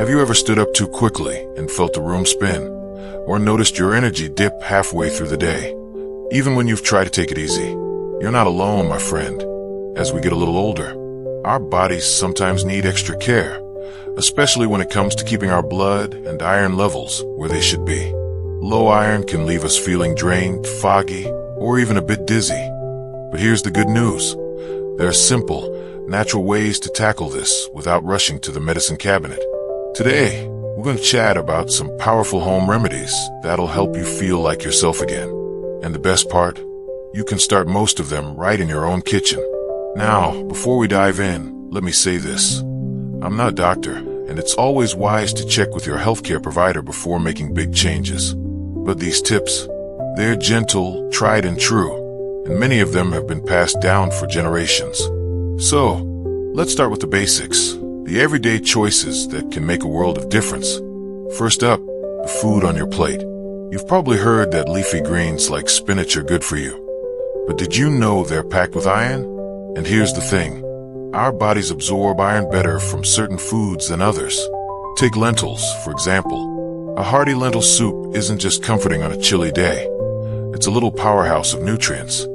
Have you ever stood up too quickly and felt the room spin? Or noticed your energy dip halfway through the day? Even when you've tried to take it easy, you're not alone, my friend. As we get a little older, our bodies sometimes need extra care, especially when it comes to keeping our blood and iron levels where they should be. Low iron can leave us feeling drained, foggy, or even a bit dizzy. But here's the good news. There are simple, natural ways to tackle this without rushing to the medicine cabinet. Today, we're going to chat about some powerful home remedies that'll help you feel like yourself again. And the best part, you can start most of them right in your own kitchen. Now, before we dive in, let me say this. I'm not a doctor, and it's always wise to check with your healthcare provider before making big changes. But these tips, they're gentle, tried and true, and many of them have been passed down for generations. So, let's start with the basics, the everyday choices that can make a world of difference. First up, the food on your plate. You've probably heard that leafy greens like spinach are good for you. But did you know they're packed with iron? And here's the thing. Our bodies absorb iron better from certain foods than others. Take lentils, for example. A hearty lentil soup isn't just comforting on a chilly day. It's a little powerhouse of nutrients.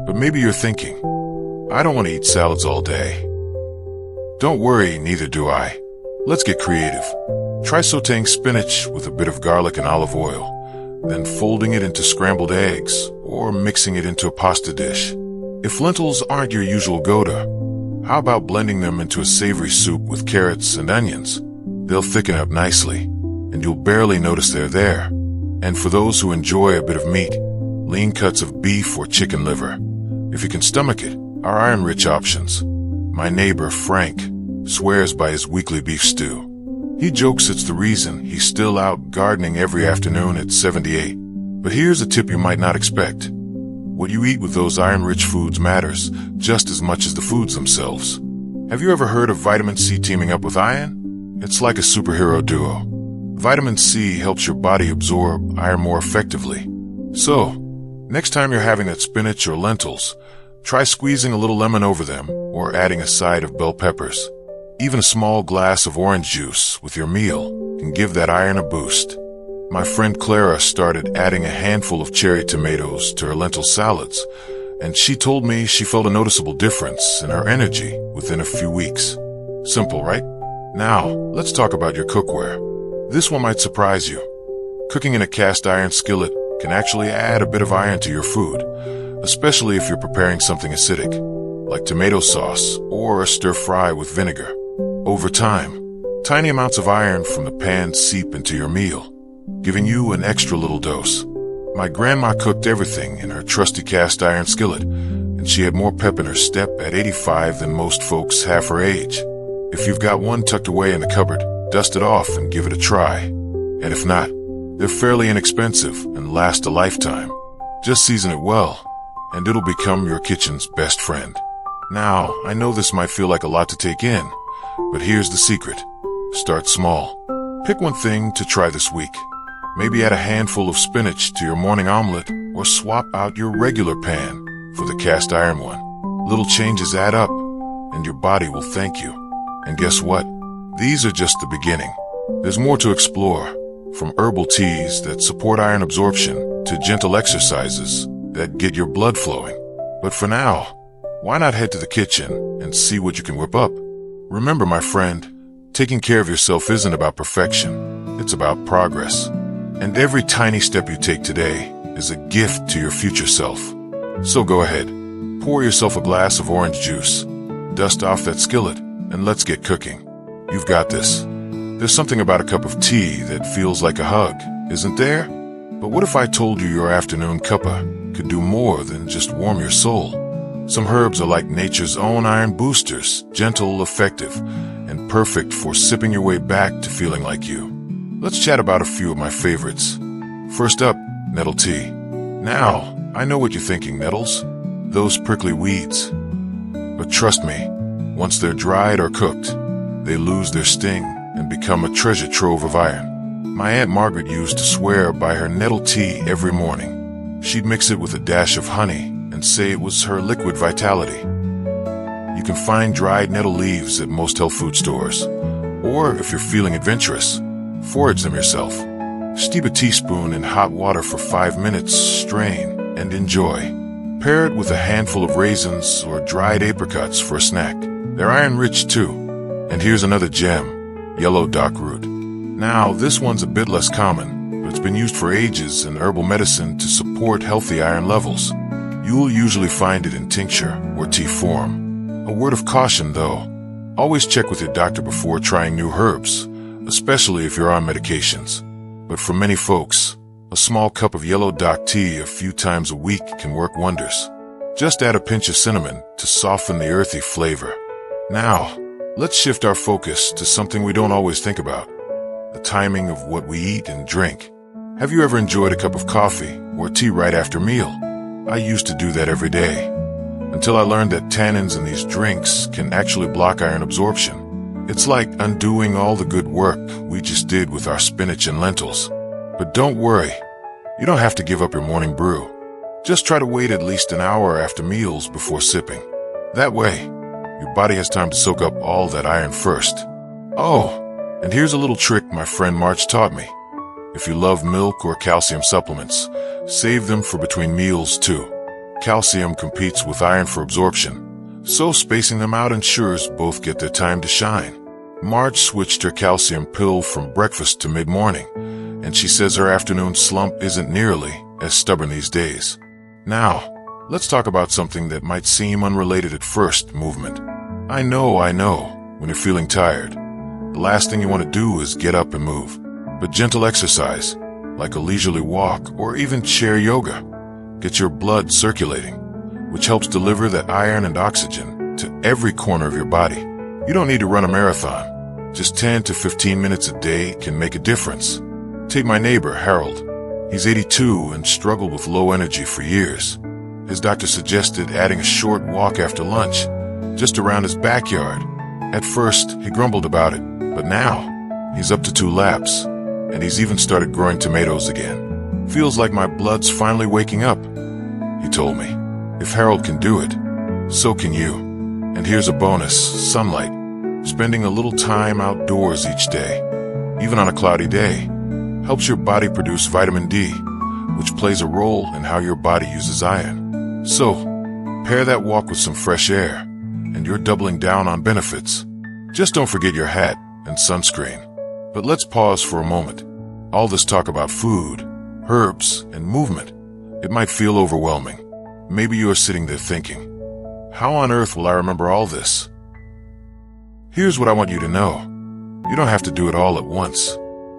But maybe you're thinking, I don't want to eat salads all day. Don't worry, neither do I. Let's get creative. Try sautéing spinach with a bit of garlic and olive oil, then folding it into scrambled eggs or mixing it into a pasta dish. If lentils aren't your usual go-to, how about blending them into a savory soup with carrots and onions? They'll thicken up nicely, and you'll barely notice they're there. And for those who enjoy a bit of meat, lean cuts of beef or chicken liver. If you can stomach it, are iron-rich options. My neighbor, Frank, swears by his weekly beef stew. He jokes it's the reason he's still out gardening every afternoon at 78. But here's a tip you might not expect. What you eat with those iron-rich foods matters just as much as the foods themselves. Have you ever heard of vitamin C teaming up with iron? It's like a superhero duo. Vitamin C helps your body absorb iron more effectively. So, next time you're having that spinach or lentils, try squeezing a little lemon over them or adding a side of bell peppers. Even a small glass of orange juice with your meal can give that iron a boost. My friend Clara started adding a handful of cherry tomatoes to her lentil salads, and she told me she felt a noticeable difference in her energy within a few weeks. Simple, right? Now, let's talk about your cookware. This one might surprise you. Cooking in a cast iron skillet can actually add a bit of iron to your food, especially if you're preparing something acidic, like tomato sauce or a stir-fry with vinegar. Over time, tiny amounts of iron from the pan seep into your meal, giving you an extra little dose. My grandma cooked everything in her trusty cast iron skillet, and she had more pep in her step at 85 than most folks half her age. If you've got one tucked away in the cupboard, dust it off and give it a try. And if not, they're fairly inexpensive and last a lifetime. Just season it well, and it'll become your kitchen's best friend. Now, I know this might feel like a lot to take in, but here's the secret. Start small. Pick one thing to try this week. Maybe add a handful of spinach to your morning omelet or swap out your regular pan for the cast iron one. Little changes add up, and your body will thank you. And guess what? These are just the beginning. There's more to explore, from herbal teas that support iron absorption to gentle exercises that get your blood flowing. But for now, why not head to the kitchen and see what you can whip up? Remember, my friend, taking care of yourself isn't about perfection. It's about progress. And every tiny step you take today is a gift to your future self. So go ahead, pour yourself a glass of orange juice, dust off that skillet, and let's get cooking. You've got this. There's something about a cup of tea that feels like a hug, isn't there? But what if I told you your afternoon cuppa could do more than just warm your soul? Some herbs are like nature's own iron boosters, gentle, effective, and perfect for sipping your way back to feeling like you. Let's chat about a few of my favorites. First up, nettle tea. Now, I know what you're thinking, nettles. Those prickly weeds. But trust me, once they're dried or cooked, they lose their sting and become a treasure trove of iron. My Aunt Margaret used to swear by her nettle tea every morning. She'd mix it with a dash of honey and say it was her liquid vitality. You can find dried nettle leaves at most health food stores, Or if you're feeling adventurous, forage them yourself. Steep a teaspoon in hot water for 5 minutes, strain, and enjoy. Pair it with a handful of raisins or dried apricots for a snack. They're iron-rich too. And here's another gem, yellow dock root. Now, this one's a bit less common, but it's been used for ages in herbal medicine to support healthy iron levels. You'll usually find it in tincture or tea form. A word of caution, though. Always check with your doctor before trying new herbs, especially if you're on medications. But for many folks, a small cup of yellow dock tea a few times a week can work wonders. Just add a pinch of cinnamon to soften the earthy flavor. Now, let's shift our focus to something we don't always think about: the timing of what we eat and drink. Have you ever enjoyed a cup of coffee or tea right after meal? I used to do that every day, until I learned that tannins in these drinks can actually block iron absorption. It's like undoing all the good work we just did with our spinach and lentils. But don't worry, you don't have to give up your morning brew. Just try to wait at least an hour after meals before sipping. That way, your body has time to soak up all that iron first. Oh, and here's a little trick my friend March taught me. If you love milk or calcium supplements, save them for between meals too. Calcium competes with iron for absorption, so spacing them out ensures both get their time to shine. Marge switched her calcium pill from breakfast to mid-morning, and she says her afternoon slump isn't nearly as stubborn these days. Now, let's talk about something that might seem unrelated at first: movement. I know, when you're feeling tired, the last thing you want to do is get up and move. But gentle exercise, like a leisurely walk or even chair yoga, gets your blood circulating, which helps deliver that iron and oxygen to every corner of your body. You don't need to run a marathon. Just 10 to 15 minutes a day can make a difference. Take my neighbor, Harold. He's 82 and struggled with low energy for years. His doctor suggested adding a short walk after lunch, just around his backyard. At first, he grumbled about it, but now he's up to 2 laps, and he's even started growing tomatoes again. Feels like my blood's finally waking up, he told me. If Harold can do it, so can you. And here's a bonus: sunlight. Spending a little time outdoors each day, even on a cloudy day, helps your body produce vitamin D, which plays a role in how your body uses iron. So, pair that walk with some fresh air, and you're doubling down on benefits. Just don't forget your hat and sunscreen. But let's pause for a moment. All this talk about food, herbs, and movement, it might feel overwhelming. Maybe you're sitting there thinking, how on earth will I remember all this? Here's what I want you to know. You don't have to do it all at once.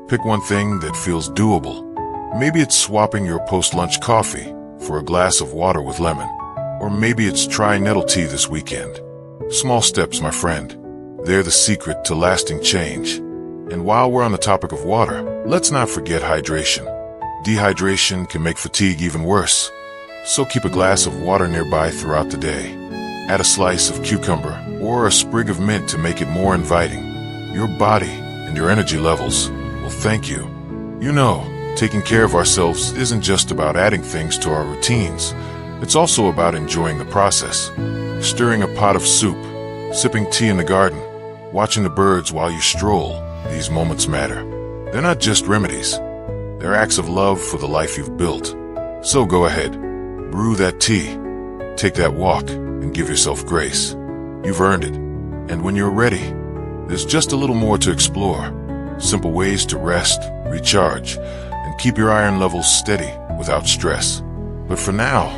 Pick one thing that feels doable. Maybe it's swapping your post-lunch coffee for a glass of water with lemon. Or maybe it's trying nettle tea this weekend. Small steps, my friend. They're the secret to lasting change. And while we're on the topic of water, let's not forget hydration. Dehydration can make fatigue even worse. So keep a glass of water nearby throughout the day. Add a slice of cucumber or a sprig of mint to make it more inviting. Your body and your energy levels will thank you. You know, taking care of ourselves isn't just about adding things to our routines. It's also about enjoying the process. Stirring a pot of soup, sipping tea in the garden, watching the birds while you stroll. These moments matter. They're not just remedies. They're acts of love for the life you've built. So go ahead, brew that tea, take that walk, and give yourself grace. You've earned it. And when you're ready, there's just a little more to explore. Simple ways to rest, recharge, and keep your iron levels steady without stress. But for now,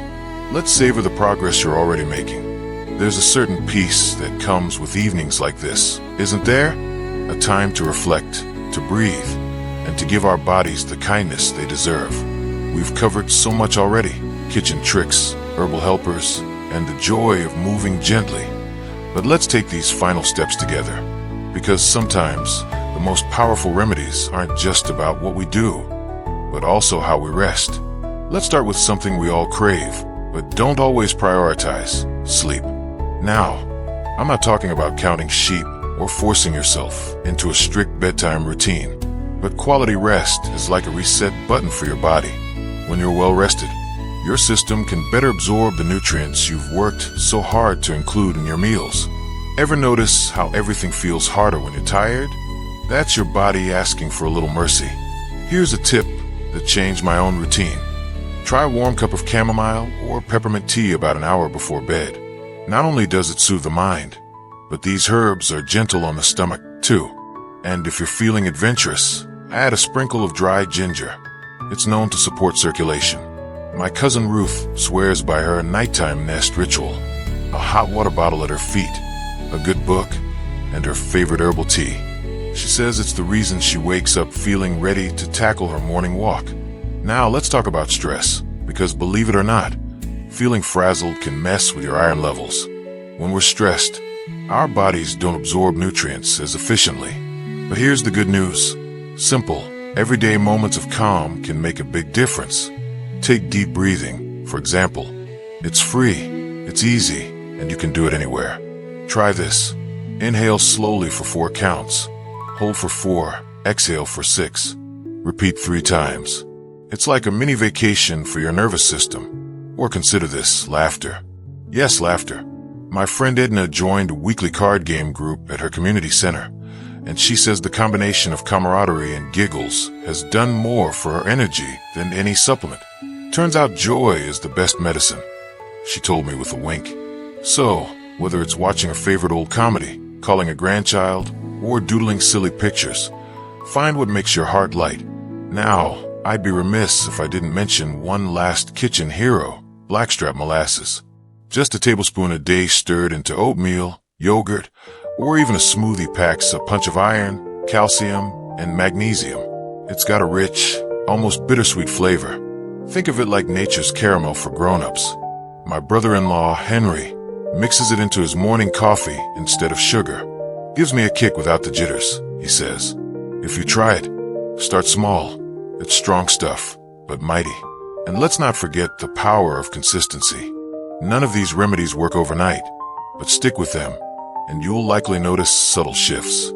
let's savor the progress you're already making. There's a certain peace that comes with evenings like this, isn't there? A time to reflect, to breathe, and to give our bodies the kindness they deserve. We've covered so much already: kitchen tricks, herbal helpers, and the joy of moving gently. But let's take these final steps together, because sometimes the most powerful remedies aren't just about what we do, but also how we rest. Let's start with something we all crave, but don't always prioritize: sleep. Now, I'm not talking about counting sheep or forcing yourself into a strict bedtime routine, but quality rest is like a reset button for your body. When you're well rested, your system can better absorb the nutrients you've worked so hard to include in your meals. Ever notice how everything feels harder when you're tired? That's your body asking for a little mercy. Here's a tip that changed my own routine. Try a warm cup of chamomile or peppermint tea about an hour before bed. Not only does it soothe the mind, but these herbs are gentle on the stomach too. And if you're feeling adventurous, add a sprinkle of dried ginger. It's known to support circulation. My cousin Ruth swears by her nighttime nest ritual. A hot water bottle at her feet, a good book, and her favorite herbal tea. She says it's the reason she wakes up feeling ready to tackle her morning walk. Now let's talk about stress, because believe it or not, feeling frazzled can mess with your iron levels. When we're stressed, our bodies don't absorb nutrients as efficiently. But here's the good news. Simple, everyday moments of calm can make a big difference. Take deep breathing, for example. It's free, it's easy, and you can do it anywhere. Try this. Inhale slowly for 4 counts. Hold for 4, exhale for 6. Repeat 3 times. It's like a mini vacation for your nervous system. Or consider this, laughter. Yes, laughter. My friend Edna joined a weekly card game group at her community center, and she says the combination of camaraderie and giggles has done more for her energy than any supplement. Turns out joy is the best medicine, she told me with a wink. So, whether it's watching a favorite old comedy, calling a grandchild, or doodling silly pictures, find what makes your heart light. Now, I'd be remiss if I didn't mention one last kitchen hero, blackstrap molasses. Just a tablespoon a day stirred into oatmeal, yogurt, or even a smoothie packs a punch of iron, calcium, and magnesium. It's got a rich, almost bittersweet flavor. Think of it like nature's caramel for grown-ups. My brother-in-law, Henry, mixes it into his morning coffee instead of sugar. Gives me a kick without the jitters, he says. If you try it, start small. It's strong stuff, but mighty. And let's not forget the power of consistency. None of these remedies work overnight, but stick with them, and you'll likely notice subtle shifts.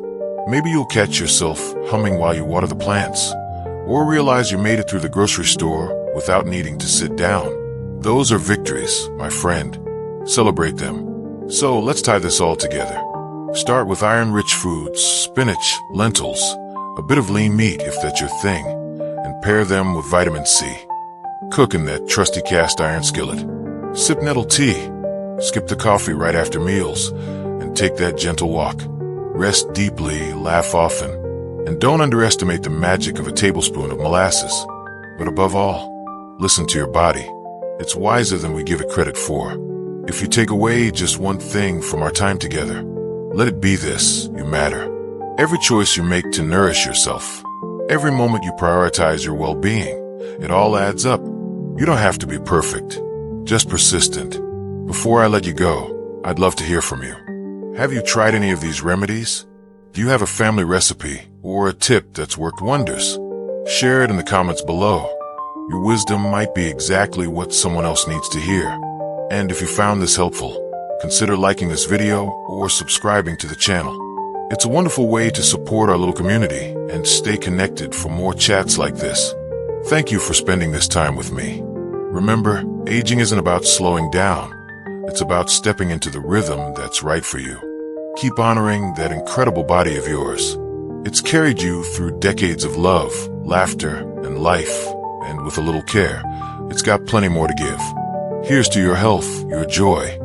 Maybe you'll catch yourself humming while you water the plants, or realize you made it through the grocery store without needing to sit down. Those are victories, my friend. Celebrate them. So let's tie this all together. Start with iron-rich foods, spinach, lentils, a bit of lean meat if that's your thing, and pair them with vitamin C. Cook in that trusty cast iron skillet. Sip nettle tea, skip the coffee right after meals, and take that gentle walk. Rest deeply, laugh often, and don't underestimate the magic of a tablespoon of molasses. But above all, listen to your body. It's wiser than we give it credit for. If you take away just one thing from our time together, let it be this: you matter. Every choice you make to nourish yourself, every moment you prioritize your well-being, it all adds up. You don't have to be perfect, just persistent. Before I let you go, I'd love to hear from you. Have you tried any of these remedies? Do you have a family recipe or a tip that's worked wonders? Share it in the comments below. Your wisdom might be exactly what someone else needs to hear. And if you found this helpful, consider liking this video or subscribing to the channel. It's a wonderful way to support our little community and stay connected for more chats like this. Thank you for spending this time with me. Remember, aging isn't about slowing down. It's about stepping into the rhythm that's right for you. Keep honoring that incredible body of yours. It's carried you through decades of love, laughter, and life, and with a little care, it's got plenty more to give. Here's to your health, your joy,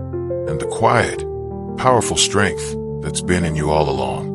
and the quiet, powerful strength that's been in you all along.